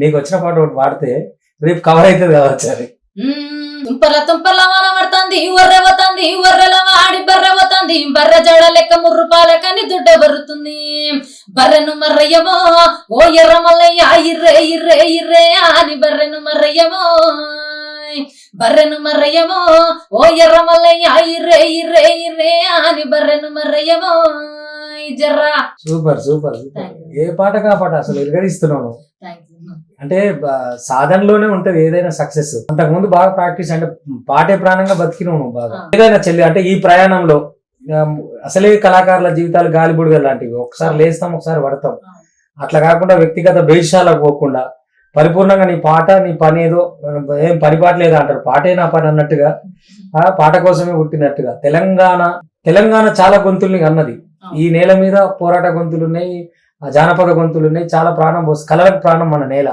నీకు వచ్చిన పాట ఒకటి పాడితే రేపు కవర్ అవుతుంది కావచ్చు అది. తుంపర్ల తుంపర్ల వాన పడుతుంది వర్రె పోతుంది వర్రెల వాడి బర్రె పోతుంది బర్రె జడ లెక్క ముర్రుపాలకని దుడ్డ బరుతుంది బర్రెను మర్రయ్యమో ఓ ఎర్ర మల్లయ్య ఇర్రే ఇర్రే ఇర్రే అని బర్రెను మర్రయ్యమో బర్రెను మర్రయ్యమో ఓ ఎర్ర మల్లయ్య ఇర్రే ఇర్రే ఇర్రే అని బర్రెను మర్రయ్యమో జర్రా. Super super super. ఏ పాట కా పాట అసలు ఎరగదీస్తున్నావు. అంటే సాధనలోనే ఉంటది ఏదైనా సక్సెస్. అంతకు ముందు బాగా ప్రాక్టీస్, అంటే పాటే ప్రాణంగా బతికినావు నువ్వు బాగా. ఏదైనా చెల్లి అంటే ఈ ప్రయాణంలో అసలే కళాకారుల జీవితాలు గాలిబుడుగ లాంటివి, ఒకసారి లేస్తాం ఒకసారి పడతాం. అట్లా కాకుండా వ్యక్తిగత భేషాలకు పోకుండా పరిపూర్ణంగా నీ పాట నీ పని ఏదో ఏం పని పాట లేదా అంటారు, పాటే నా పని అన్నట్టుగా ఆ పాట కోసమే పుట్టినట్టుగా తెలంగాణ చాలా గొంతుల్ని అన్నది. ఈ నేల మీద పోరాట గొంతులు ఉన్నాయి, జానపద గొంతులు ఉన్నాయి, చాలా ప్రాణం కళలకు ప్రాణం మన నేల.